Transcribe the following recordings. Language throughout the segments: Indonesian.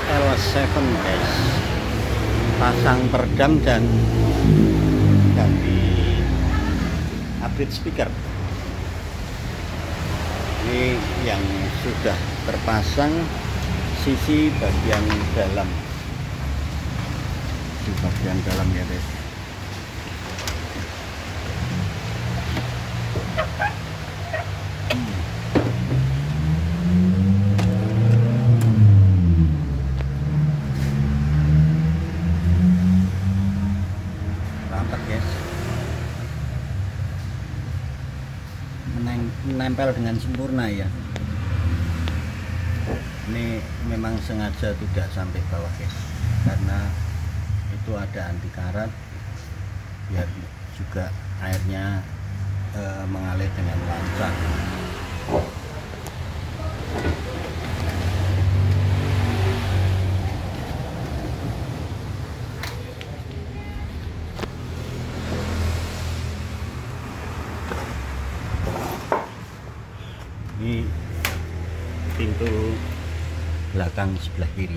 L7 guys, pasang peredam dan ganti upgrade speaker. Ini yang sudah terpasang sisi bagian dalam, di bagian dalam ya guys. Rapat guys, menempel dengan sempurna ya. Ini memang sengaja tidak sampai bawah guys, karena itu ada anti karat biar juga airnya mengalir dengan lancar. Ini pintu belakang sebelah kiri.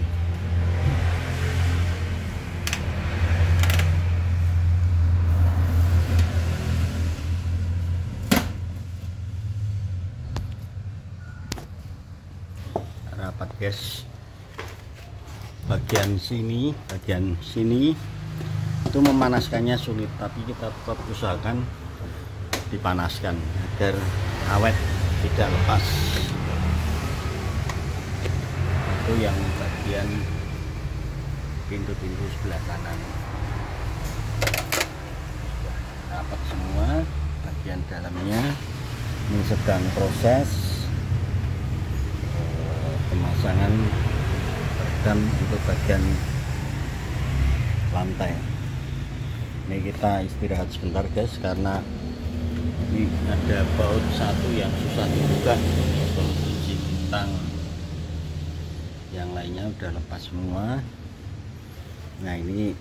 Rapat guys. Bagian sini itu memanaskannya sulit, tapi kita tetap usahakan dipanaskan agar awet, tidak lepas. Itu yang bagian pintu-pintu sebelah kanan rapat semua. Bagian dalamnya ini sedang proses pemasangan peredam untuk bagian lantai. Ini kita istirahat sebentar guys, karena ini ada baut satu yang susah dibuka, baut kunci bintang. Yang lainnya udah lepas semua. Nah ini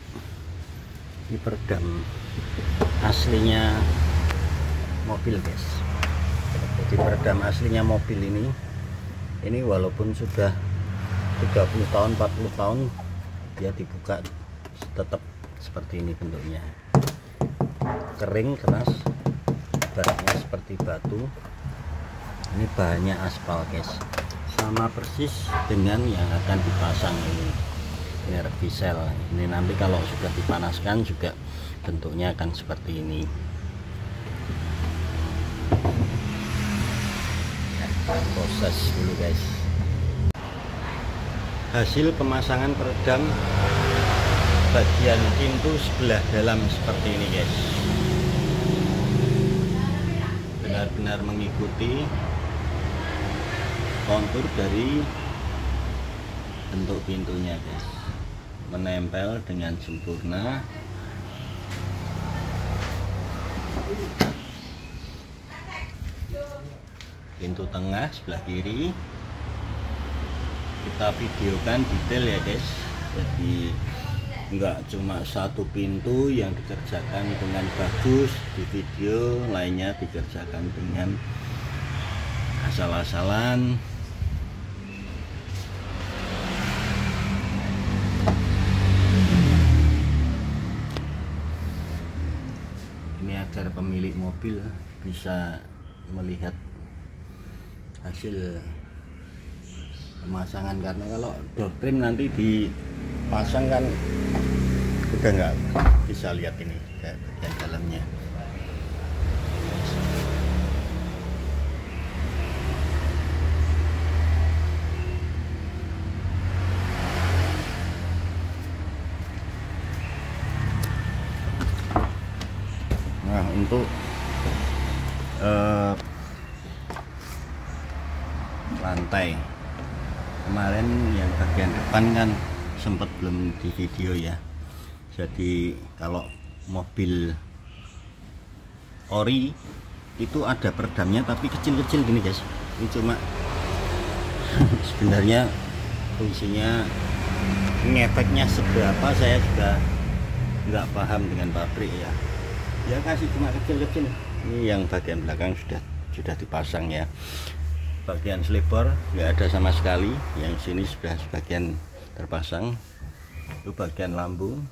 peredam aslinya mobil guys. Jadi peredam aslinya mobil ini walaupun sudah 30 tahun 40 tahun dia dibuka tetap seperti ini bentuknya, kering keras, bahannya seperti batu. Ini bahannya aspal guys, sama persis dengan yang akan dipasang ini Nervisel. Ini nanti kalau sudah dipanaskan juga bentuknya akan seperti ini. Proses dulu guys. Hasil pemasangan peredam bagian pintu sebelah dalam seperti ini guys. Benar-benar mengikuti kontur dari bentuk pintunya guys, menempel dengan sempurna. Pintu tengah sebelah kiri kita videokan detail ya guys, jadi enggak cuma satu pintu yang dikerjakan dengan bagus di video, lainnya dikerjakan dengan asal-asalan. Ini agar pemilik mobil bisa melihat hasil pemasangan, karena kalau door trim nanti dipasang kan udah nggak bisa lihat ini bagian dalamnya. Nah untuk lantai kemarin yang bagian depan kan sempat belum di video ya. Jadi kalau mobil ori itu ada peredamnya tapi kecil-kecil gini guys. Ini cuma sebenarnya fungsinya ngefeknya seberapa saya juga nggak paham dengan pabrik ya. Ya kasih cuma kecil-kecil. Ini yang bagian belakang sudah dipasang ya. Bagian selebor nggak ada sama sekali, yang sini sudah sebagian terpasang. Itu bagian lambung.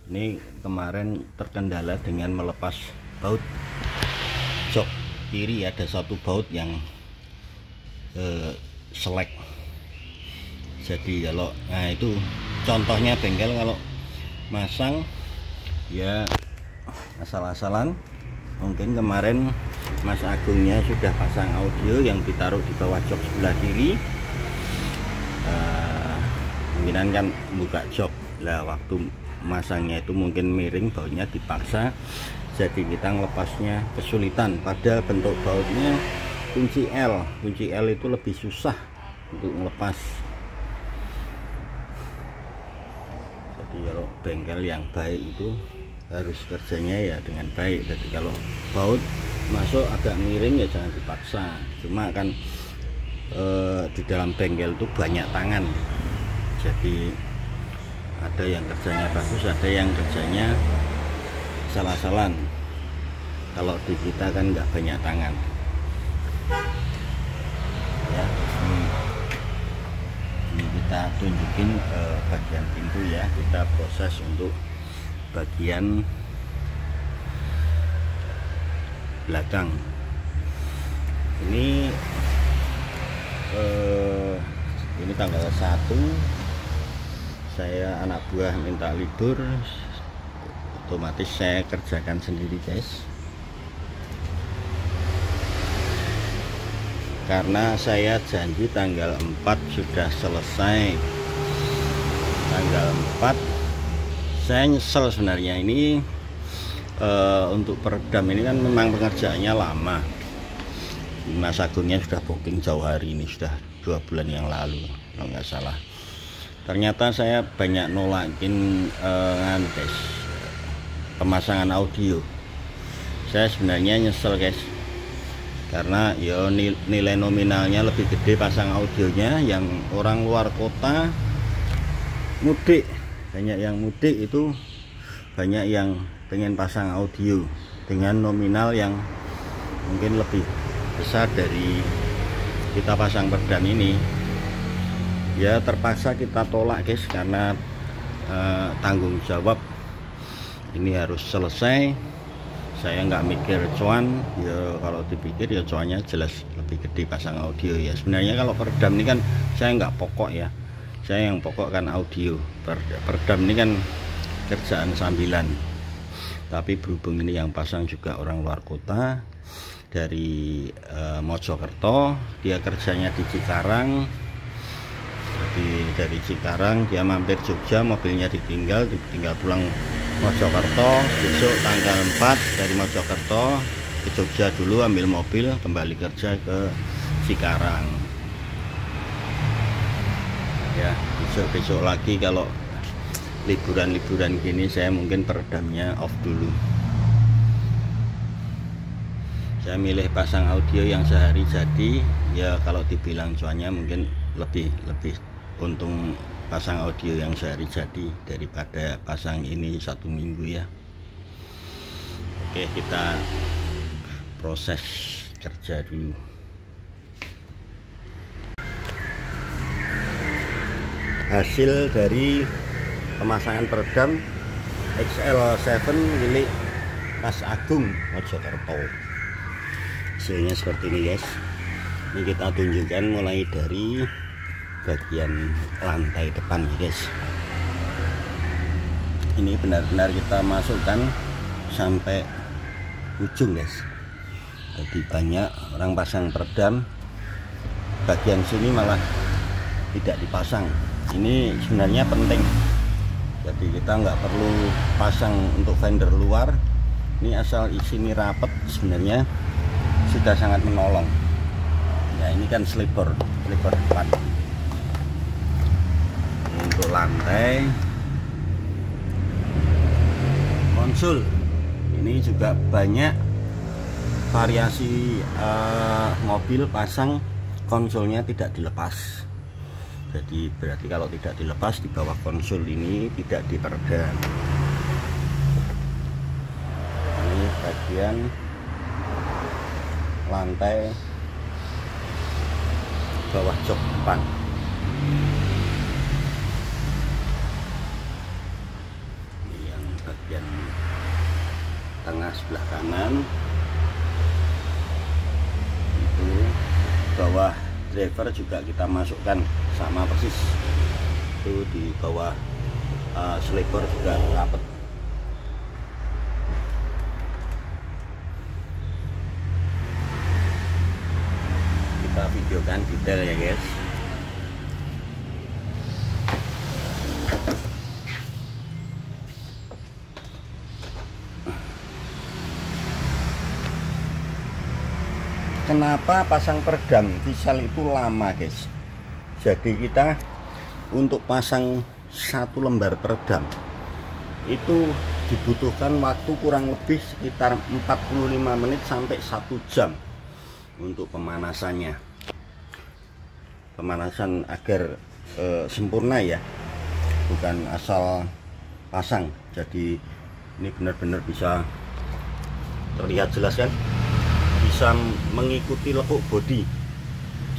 Ini kemarin terkendala dengan melepas baut jok kiri, ada satu baut yang selek. Jadi kalau itu contohnya bengkel kalau masang ya asal-asalan. Mungkin kemarin Mas Agungnya sudah pasang audio yang ditaruh di bawah jok sebelah kiri, mungkinan kan buka jok lah, waktu masangnya itu mungkin miring, bautnya dipaksa, jadi kita melepasnya kesulitan. Pada bentuk bautnya kunci L itu lebih susah untuk melepas. Jadi kalau bengkel yang baik itu harus kerjanya ya dengan baik. Jadi kalau baut masuk agak miring ya jangan dipaksa. Cuma kan di dalam bengkel itu banyak tangan, jadi ada yang kerjanya bagus, ada yang kerjanya salah-salan. Kalau di kita kan nggak banyak tangan ya. Ini kita tunjukin bagian pintu ya, kita proses untuk bagian belakang. Ini tanggal 1 saya anak buah minta libur, otomatis saya kerjakan sendiri guys, karena saya janji tanggal 4 sudah selesai. Tanggal 4 saya nyesel sebenarnya ini. Untuk peredam ini kan memang pengerjaannya lama. Mas Agungnya sudah booking jauh hari, ini sudah 2 bulan yang lalu kalau nggak salah. Ternyata saya banyak nolakin guys, pemasangan audio. Saya sebenarnya nyesel guys, karena ya nilai nominalnya lebih gede pasang audionya. Yang orang luar kota mudik, banyak yang mudik itu banyak yang pengen pasang audio dengan nominal yang mungkin lebih besar dari kita pasang peredam ini. Ya terpaksa kita tolak guys, karena tanggung jawab ini harus selesai. Saya nggak mikir cuan ya, kalau dipikir ya cuannya jelas lebih gede pasang audio ya. Sebenarnya kalau peredam ini kan saya nggak pokok ya, saya yang pokok kan audio. Peredam ini kan kerjaan sambilan, tapi berhubung ini yang pasang juga orang luar kota dari Mojokerto, dia kerjanya di Cikarang. Jadi dari Cikarang dia mampir Jogja, mobilnya ditinggal pulang Mojokerto. Besok tanggal 4 dari Mojokerto ke Jogja dulu, ambil mobil kembali kerja ke Cikarang ya. Besok lagi kalau liburan gini saya mungkin peredamnya off dulu. Saya milih pasang audio yang sehari jadi ya. Kalau dibilang cuannya mungkin lebih untung pasang audio yang sehari jadi daripada pasang ini 1 minggu ya. Oke, kita proses kerja dulu. Hasil dari pemasangan peredam XL7 milik Mas Agung Mojokerto. Hasilnya seperti ini guys. Ini kita tunjukkan mulai dari bagian lantai depan ya guys. Ini benar-benar kita masukkan sampai ujung guys. Jadi banyak orang pasang peredam, bagian sini malah tidak dipasang. Ini sebenarnya penting, jadi kita nggak perlu pasang untuk vendor luar. Ini asal sini rapet sebenarnya sudah sangat menolong ya. Ini kan sliper depan. Ini untuk lantai. Konsul ini juga banyak variasi mobil pasang konsolnya tidak dilepas. Jadi berarti kalau tidak dilepas di bawah konsul ini tidak diperedam. Ini bagian lantai bawah jok depan. kanan, itu bawah driver juga kita masukkan sama persis, itu di bawah selebor juga rapet. Kita videokan detail ya guys. Kenapa pasang peredam diesel itu lama guys? Jadi kita untuk pasang satu lembar peredam itu dibutuhkan waktu kurang lebih sekitar 45 menit sampai 1 jam untuk pemanasannya. Pemanasan agar sempurna ya, bukan asal pasang. Jadi ini benar-benar bisa terlihat jelas kan, bisa mengikuti lekuk bodi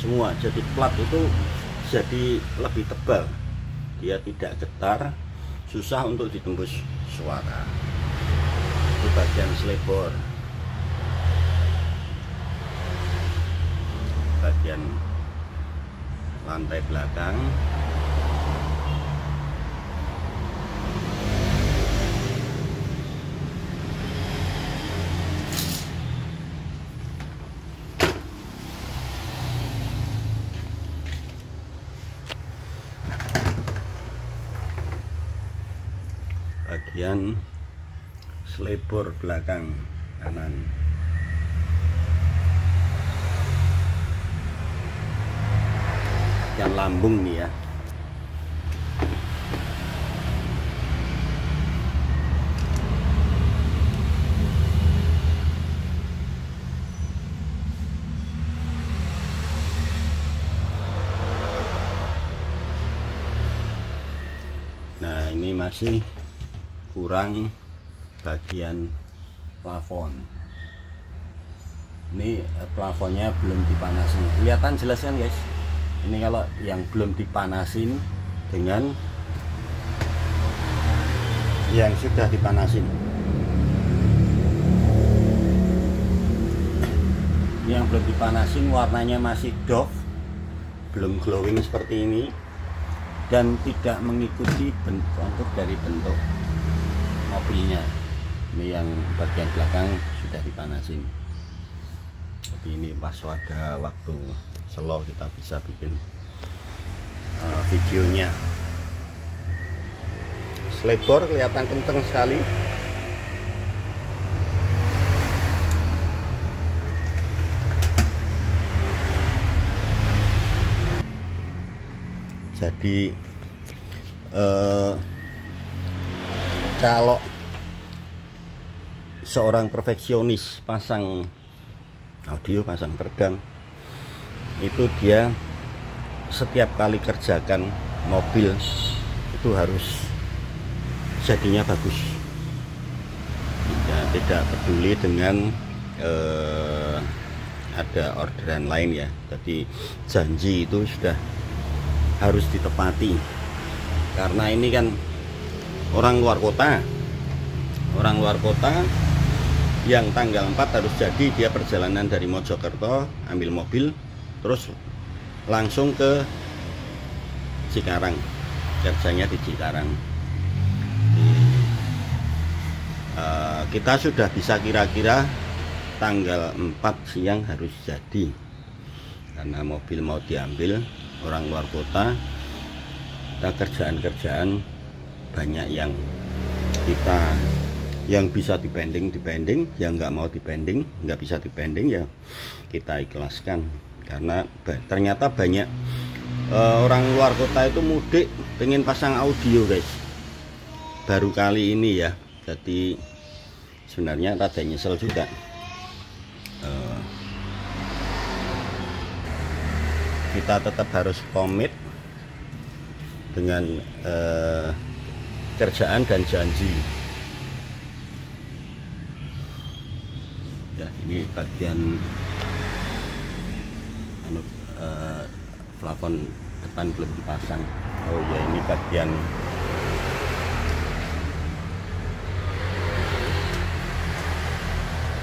semua. Jadi plat itu jadi lebih tebal, dia tidak getar, susah untuk ditembus suara. Itu bagian selebor, bagian lantai belakang. Bagian selebor belakang kanan. Yang lambung nih ya. Nah, ini masih kurang bagian plafon. Ini plafonnya belum dipanasin, kelihatan jelas kan guys. Ini kalau yang belum dipanasin dengan yang sudah dipanasin. Yang belum dipanasin warnanya masih doff, belum glowing seperti ini, dan tidak mengikuti bentuk dari bentuk mobilnya. Ini yang bagian belakang sudah dipanasin. Tapi ini pas ada waktu slow kita bisa bikin videonya. Selebor kelihatan kenceng sekali. Jadi kalau seorang perfeksionis pasang audio, pasang peredam, itu dia setiap kali kerjakan mobil itu harus jadinya bagus. Ya, tidak peduli dengan ada orderan lain ya. Jadi janji itu sudah harus ditepati, karena ini kan orang luar kota yang tanggal 4 harus jadi. Dia perjalanan dari Mojokerto, ambil mobil terus langsung ke Cikarang, kerjanya di Cikarang. Kita sudah bisa kira-kira tanggal 4 siang harus jadi, karena mobil mau diambil orang luar kota. Kita kerjaan-kerjaan banyak yang kita yang bisa dipending, yang nggak mau dipending, nggak bisa dipending ya kita ikhlaskan. Karena ternyata banyak orang luar kota itu mudik pengen pasang audio guys, baru kali ini ya. Jadi sebenarnya rada nyesel juga. Kita tetap harus komit dengan kerjaan dan janji. Ya, ini bagian plafon depan belum dipasang. Oh ya, ini bagian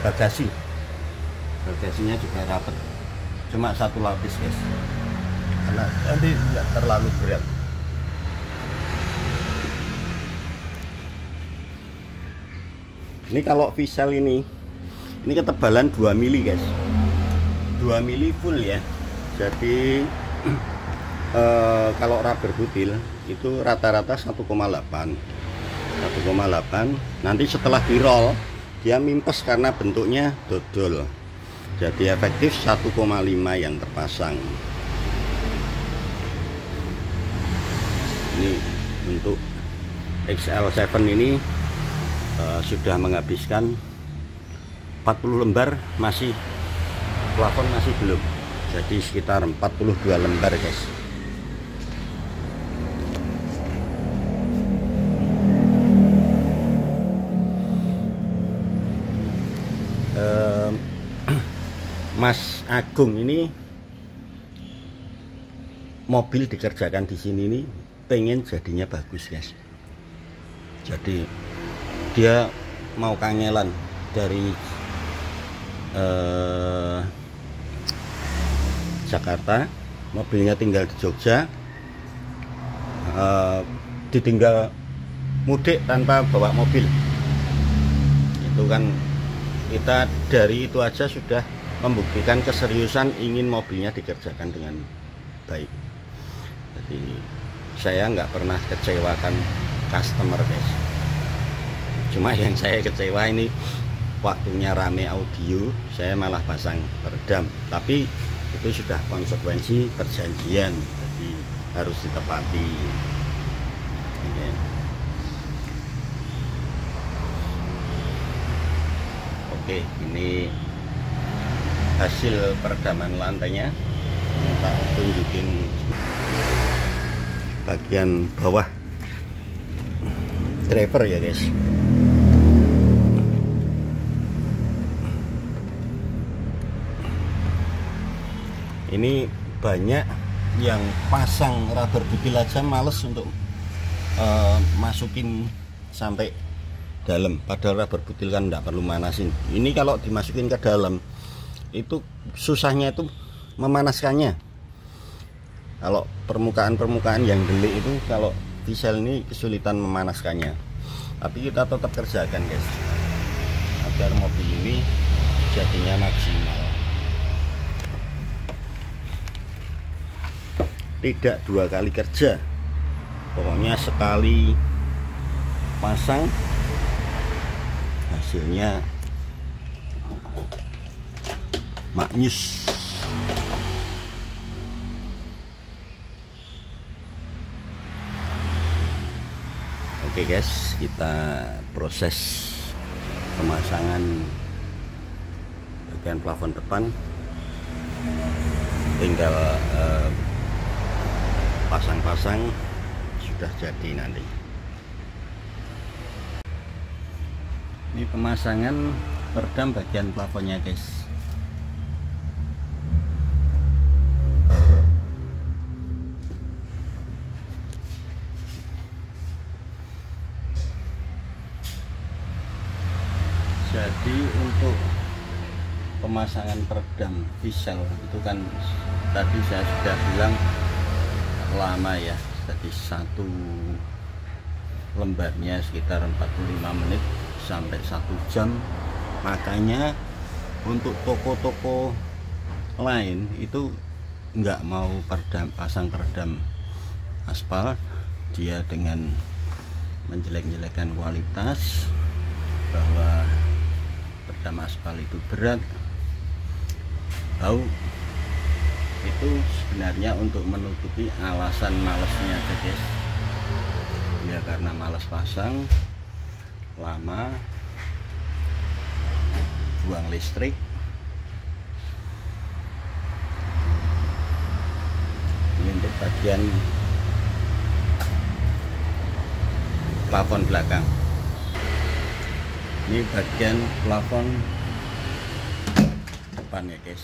bagasinya juga rapet, cuma satu lapis guys, karena nanti tidak terlalu berat. Ini kalau Vissel ini ketebalan 2 mili guys, 2 mili full ya. Jadi kalau rubber butil itu rata-rata 1,8. Nanti setelah di roll dia mimpes karena bentuknya dodol, jadi efektif 1,5 yang terpasang. Ini untuk XL7 ini sudah menghabiskan 40 lembar, masih plafon masih belum, jadi sekitar 42 lembar guys. Mas Agung ini mobil dikerjakan di sini nih pengen jadinya bagus guys, jadi dia mau kangelan dari Jakarta, mobilnya tinggal di Jogja, ditinggal mudik tanpa bawa mobil. Itu kan kita dari itu aja sudah membuktikan keseriusan ingin mobilnya dikerjakan dengan baik. Jadi saya nggak pernah kecewakan customer guys. Cuma yang saya kecewa ini waktunya rame audio, saya malah pasang peredam. Tapi itu sudah konsekuensi perjanjian, jadi harus ditepati. Oke, ini hasil peredaman lantainya. Tak tunjukin bagian bawah driver ya guys. Ini banyak yang pasang rubber butil aja males untuk masukin sampai dalam, padahal rubber butil kan tidak perlu manasin. Ini kalau dimasukin ke dalam itu susahnya itu memanaskannya. Kalau permukaan yang delik itu, kalau Vissel ini kesulitan memanaskannya. Tapi kita tetap kerjakan guys, agar mobil ini jadinya maksimal. Tidak 2 kali kerja, pokoknya sekali pasang hasilnya maknyus. Oke guys, kita proses pemasangan bagian plafon depan, tinggal pasang-pasang, sudah jadi nanti. Ini pemasangan peredam bagian plafonnya guys. Jadi untuk pemasangan peredam Vissel itu kan tadi saya sudah bilang lama ya, jadi satu lembarnya sekitar 45 menit sampai 1 jam. Makanya untuk toko-toko lain itu nggak mau pasang peredam aspal, dia dengan menjelek-jelekan kualitas, bahwa peredam aspal itu berat, bau. Itu sebenarnya untuk menutupi alasan malesnya guys ya, karena malas pasang, lama, buang listrik. Ini untuk bagian plafon belakang. Ini bagian plafon depan ya guys.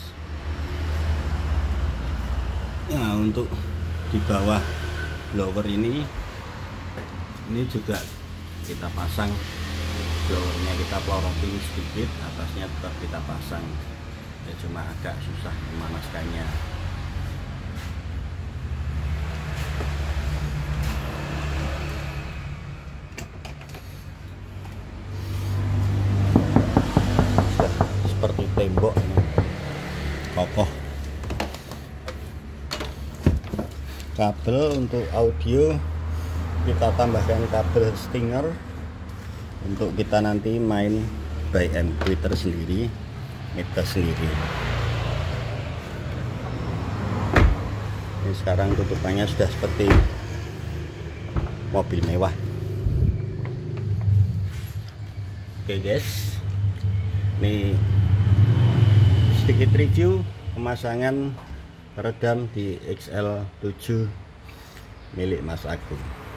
Nah, untuk di bawah blower ini juga kita pasang blowernya kita pelorotin sedikit, atasnya tetap kita pasang ya, cuma agak susah memanaskannya. Seperti tembok ini, kokoh. Kabel untuk audio kita tambahkan kabel stinger untuk kita nanti main by amplifier sendiri, meter sendiri. Ini sekarang tutupannya sudah seperti mobil mewah. Oke guys, ini sedikit review pemasangan peredam di XL7 milik Mas Agung.